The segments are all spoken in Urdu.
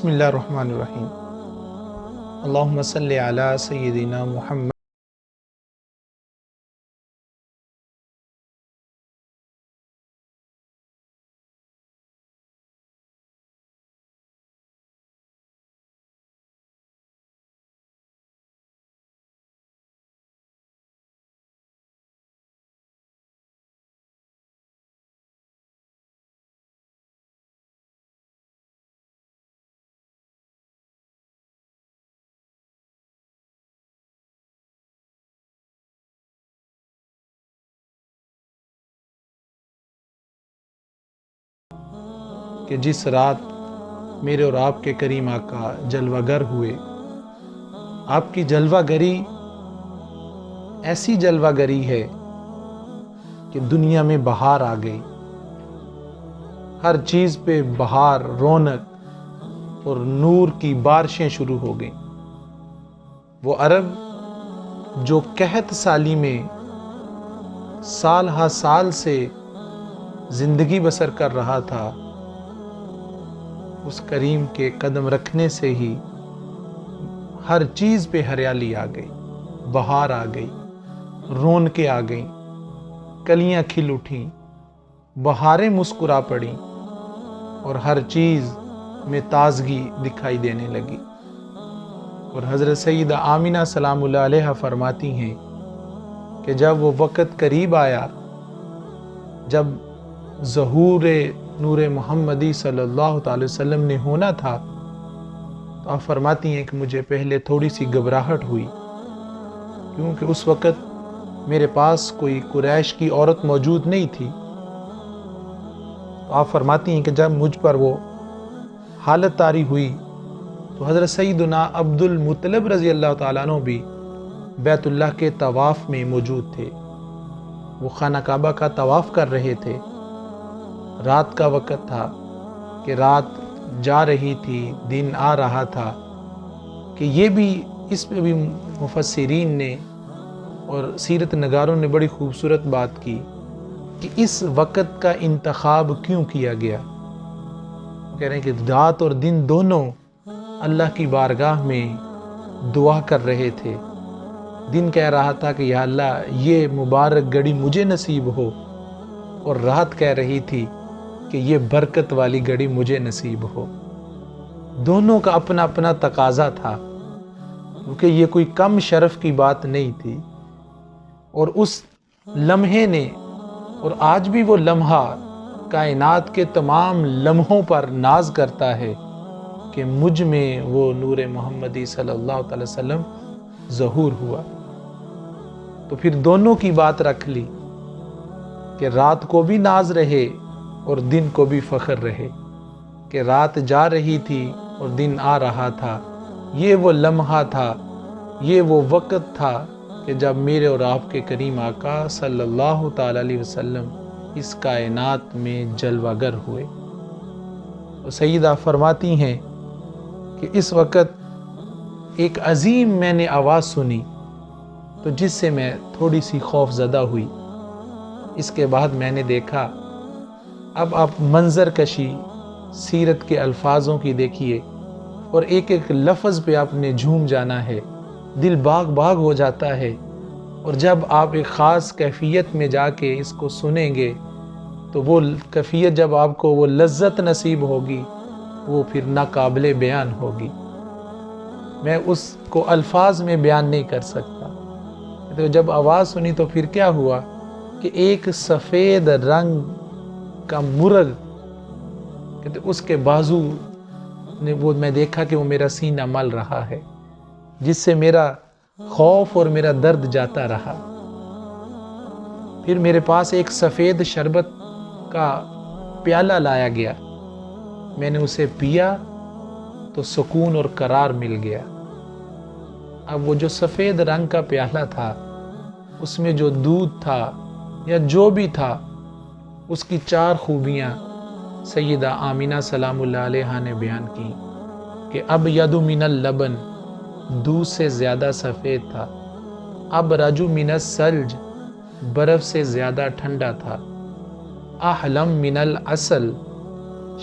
بسم اللہ الرحمن الرحیم۔ اللہم صلی علی سیدنا محمد۔ کہ جس رات میرے اور آپ کے کریم آقا جلوہ گر ہوئے، آپ کی جلوہ گری ایسی جلوہ گری ہے کہ دنیا میں بہار آ گئی، ہر چیز پہ بہار، رونق اور نور کی بارشیں شروع ہو گئیں۔ وہ عرب جو قحط سالی میں سال ہا سال سے زندگی بسر کر رہا تھا، اس کریم کے قدم رکھنے سے ہی ہر چیز پہ ہریالی آ گئی، بہار آ گئی، رونقیں آ گئیں، کلیاں کھل اٹھیں، بہاریں مسکرا پڑیں اور ہر چیز میں تازگی دکھائی دینے لگی۔ اور حضرت سیدہ آمینہ سلام اللہ علیہا فرماتی ہیں کہ جب وہ وقت قریب آیا، جب ظہور نور محمدی صلی اللہ تعالی وسلم نے ہونا تھا، تو آپ فرماتی ہیں کہ مجھے پہلے تھوڑی سی گھبراہٹ ہوئی، کیونکہ اس وقت میرے پاس کوئی قریش کی عورت موجود نہیں تھی۔ تو آپ فرماتی ہیں کہ جب مجھ پر وہ حالت طاری ہوئی تو حضرت سیدنا عبد المطلب رضی اللہ تعالیٰ عنہ بھی بیت اللہ کے طواف میں موجود تھے۔ وہ خانہ کعبہ کا طواف کر رہے تھے، رات کا وقت تھا کہ رات جا رہی تھی، دن آ رہا تھا، کہ یہ بھی اس پہ بھی مفسرین نے اور سیرت نگاروں نے بڑی خوبصورت بات کی کہ اس وقت کا انتخاب کیوں کیا گیا۔ کہہ رہے ہیں کہ رات اور دن دونوں اللہ کی بارگاہ میں دعا کر رہے تھے۔ دن کہہ رہا تھا کہ یا اللہ یہ مبارک گھڑی مجھے نصیب ہو، اور رات کہہ رہی تھی کہ یہ برکت والی گھڑی مجھے نصیب ہو۔ دونوں کا اپنا اپنا تقاضا تھا، کیونکہ یہ کوئی کم شرف کی بات نہیں تھی۔ اور اس لمحے نے، اور آج بھی وہ لمحہ کائنات کے تمام لمحوں پر ناز کرتا ہے کہ مجھ میں وہ نور محمدی صلی اللہ علیہ وسلم ظہور ہوا۔ تو پھر دونوں کی بات رکھ لی کہ رات کو بھی ناز رہے اور دن کو بھی فخر رہے، کہ رات جا رہی تھی اور دن آ رہا تھا۔ یہ وہ لمحہ تھا، یہ وہ وقت تھا کہ جب میرے اور آپ کے کریم آقا صلی اللہ تعالی علیہ وسلم اس کائنات میں جلوہ گر ہوئے۔ اور سیدہ فرماتی ہیں کہ اس وقت ایک عظیم میں نے آواز سنی، تو جس سے میں تھوڑی سی خوف زدہ ہوئی۔ اس کے بعد میں نے دیکھا، اب آپ منظر کشی سیرت کے الفاظوں کی دیکھیے، اور ایک ایک لفظ پہ آپ نے جھوم جانا ہے، دل باغ باغ ہو جاتا ہے۔ اور جب آپ ایک خاص کیفیت میں جا کے اس کو سنیں گے تو وہ کیفیت، جب آپ کو وہ لذت نصیب ہوگی، وہ پھر ناقابل بیان ہوگی۔ میں اس کو الفاظ میں بیان نہیں کر سکتا۔ تو جب آواز سنی تو پھر کیا ہوا کہ ایک سفید رنگ کا مرغ، اس کے بازو نے وہ میں دیکھا کہ وہ میرا سینہ مل رہا ہے، جس سے میرا خوف اور میرا درد جاتا رہا۔ پھر میرے پاس ایک سفید شربت کا پیالہ لایا گیا، میں نے اسے پیا تو سکون اور قرار مل گیا۔ اب وہ جو سفید رنگ کا پیالہ تھا، اس میں جو دودھ تھا یا جو بھی تھا، اس کی 4 خوبیاں سیدہ آمینہ سلام اللہ علیہا نے بیان کی کہ ابیض من اللبن، دودھ سے زیادہ سفید تھا، ابرج من الثلج، برف سے زیادہ ٹھنڈا تھا، احلم من العسل،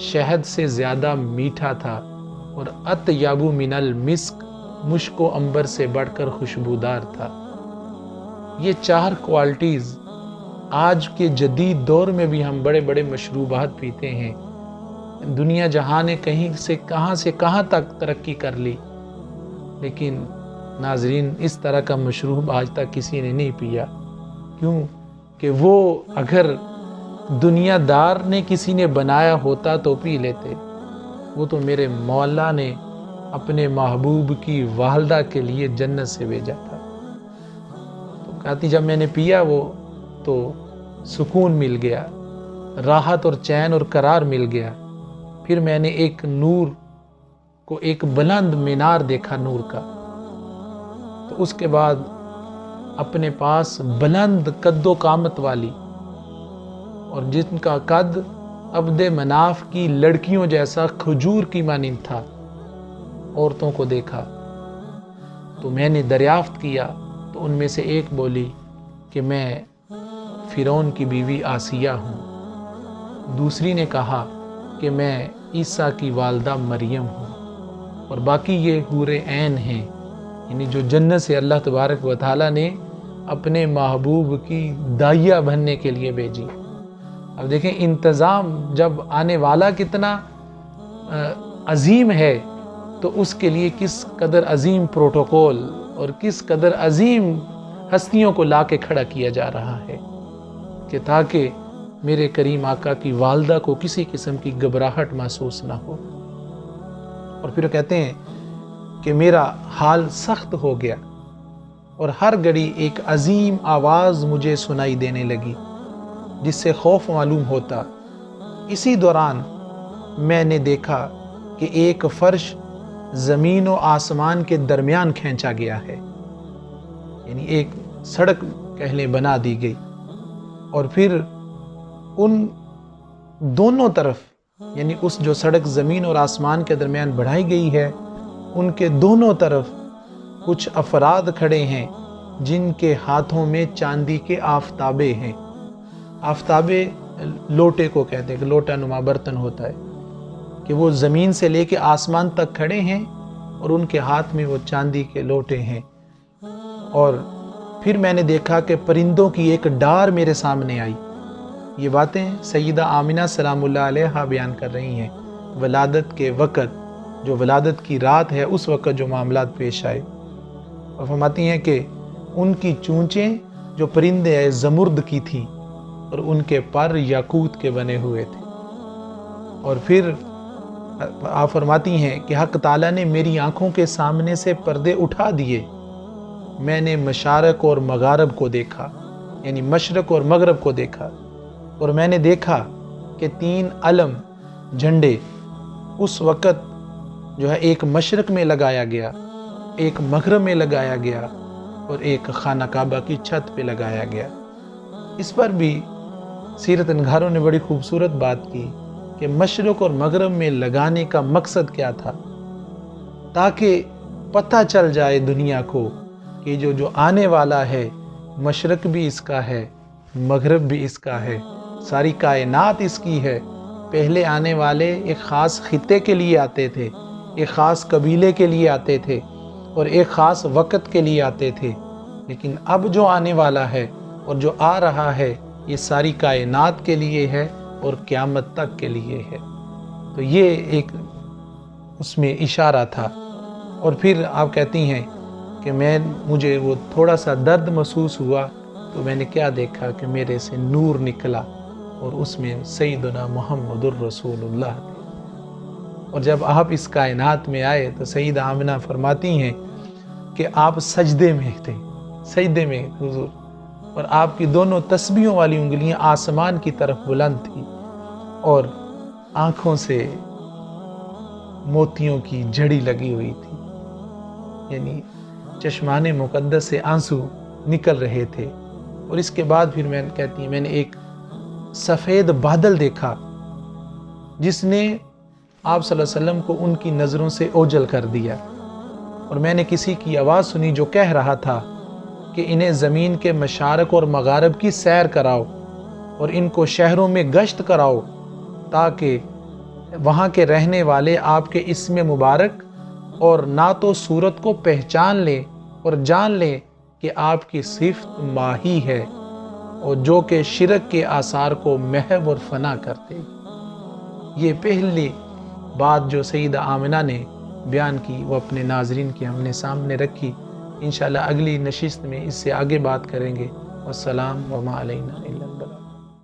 شہد سے زیادہ میٹھا تھا، اور اطیبو من المسک، مشک و عنبر سے بڑھ کر خوشبودار تھا۔ یہ 4 کوالٹیز آج کے جدید دور میں بھی ہم بڑے بڑے مشروبات پیتے ہیں۔ دنیا جہاں نے کہیں سے کہاں تک ترقی کر لی، لیکن ناظرین اس طرح کا مشروب آج تک کسی نے نہیں پیا۔ کیوں کہ وہ اگر دنیا دار نے کسی نے بنایا ہوتا تو پی لیتے، وہ تو میرے مولا نے اپنے محبوب کی والدہ کے لیے جنت سے بھیجا تھا۔ تو کہتی جب میں نے پیا وہ تو سکون مل گیا، راحت اور چین اور قرار مل گیا۔ پھر میں نے ایک نور کو، ایک بلند مینار دیکھا نور کا، تو اس کے بعد اپنے پاس بلند قد و قامت والی اور جن کا قد عبد مناف کی لڑکیوں جیسا کھجور کی مانند تھا، عورتوں کو دیکھا۔ تو میں نے دریافت کیا تو ان میں سے ایک بولی کہ میں فرعون کی بیوی آسیہ ہوں، دوسری نے کہا کہ میں عیسیٰ کی والدہ مریم ہوں، اور باقی یہ حور عین ہیں، یعنی جو جنت سے اللہ تبارک و تعالیٰ نے اپنے محبوب کی داعیہ بننے کے لیے بھیجی۔ اب دیکھیں انتظام جب آنے والا کتنا عظیم ہے تو اس کے لیے کس قدر عظیم پروٹوکول اور کس قدر عظیم ہستیوں کو لا کے کھڑا کیا جا رہا ہے کہ تاکہ میرے کریم آقا کی والدہ کو کسی قسم کی گھبراہٹ محسوس نہ ہو۔ اور پھر کہتے ہیں کہ میرا حال سخت ہو گیا اور ہر گھڑی ایک عظیم آواز مجھے سنائی دینے لگی جس سے خوف معلوم ہوتا۔ اسی دوران میں نے دیکھا کہ ایک فرش زمین و آسمان کے درمیان کھینچا گیا ہے، یعنی ایک سڑک کہلے بنا دی گئی، اور پھر ان دونوں طرف، یعنی اس جو سڑک زمین اور آسمان کے درمیان بڑھائی گئی ہے، ان کے دونوں طرف کچھ افراد کھڑے ہیں جن کے ہاتھوں میں چاندی کے آفتابے ہیں۔ آفتابے لوٹے کو کہتے ہیں کہ لوٹا نما برتن ہوتا ہے، کہ وہ زمین سے لے کے آسمان تک کھڑے ہیں اور ان کے ہاتھ میں وہ چاندی کے لوٹے ہیں۔ اور پھر میں نے دیکھا کہ پرندوں کی ایک ڈار میرے سامنے آئی۔ یہ باتیں سیدہ آمنہ سلام اللہ علیہا بیان کر رہی ہیں، ولادت کے وقت، جو ولادت کی رات ہے اس وقت جو معاملات پیش آئے، اور فرماتی ہیں کہ ان کی چونچیں جو پرندے زمرد کی تھیں اور ان کے پر یاقوت کے بنے ہوئے تھے۔ اور پھر آپ فرماتی ہیں کہ حق تعالیٰ نے میری آنکھوں کے سامنے سے پردے اٹھا دیے، میں نے مشارق اور مغارب کو دیکھا، یعنی مشرق اور مغرب کو دیکھا، اور میں نے دیکھا کہ 3 علم جھنڈے اس وقت جو ہے ایک مشرق میں لگایا گیا، ایک مغرب میں لگایا گیا اور ایک خانہ کعبہ کی چھت پہ لگایا گیا۔ اس پر بھی سیرت نگاروں نے بڑی خوبصورت بات کی کہ مشرق اور مغرب میں لگانے کا مقصد کیا تھا، تاکہ پتہ چل جائے دنیا کو کہ جو آنے والا ہے مشرق بھی اس کا ہے، مغرب بھی اس کا ہے، ساری کائنات اس کی ہے۔ پہلے آنے والے ایک خاص خطے کے لیے آتے تھے، ایک خاص قبیلے کے لیے آتے تھے اور ایک خاص وقت کے لیے آتے تھے، لیکن اب جو آنے والا ہے اور جو آ رہا ہے یہ ساری کائنات کے لیے ہے اور قیامت تک کے لیے ہے۔ تو یہ ایک اس میں اشارہ تھا۔ اور پھر آپ کہتی ہیں کہ مجھے وہ تھوڑا سا درد محسوس ہوا تو میں نے کیا دیکھا کہ میرے سے نور نکلا اور اس میں سیدنا محمد الرسول اللہ تھے۔ اور جب آپ اس کائنات میں آئے تو سیدہ آمنہ فرماتی ہیں کہ آپ سجدے میں تھے، سجدے میں حضور، اور آپ کی دونوں تسبیحوں والی انگلیاں آسمان کی طرف بلند تھی اور آنکھوں سے موتیوں کی جھڑی لگی ہوئی تھی، یعنی چشمان مقدس سے آنسو نکل رہے تھے۔ اور اس کے بعد پھر میں کہتی ہیں میں نے ایک سفید بادل دیکھا جس نے آپ صلی اللہ علیہ وسلم کو ان کی نظروں سے اوجھل کر دیا، اور میں نے کسی کی آواز سنی جو کہہ رہا تھا کہ انہیں زمین کے مشارق اور مغارب کی سیر کراؤ اور ان کو شہروں میں گشت کراؤ تاکہ وہاں کے رہنے والے آپ کے اسم مبارک اور نعت و صورت کو پہچان لیں اور جان لیں کہ آپ کی صفت ماہی ہے اور جو کہ شرک کے آثار کو محو اور فنا کرتے۔ یہ پہلی بات جو سیدہ آمنہ نے بیان کی وہ اپنے ناظرین کے ہم نے سامنے رکھی۔ انشاءاللہ اگلی نشست میں اس سے آگے بات کریں گے۔ والسلام وما علینا۔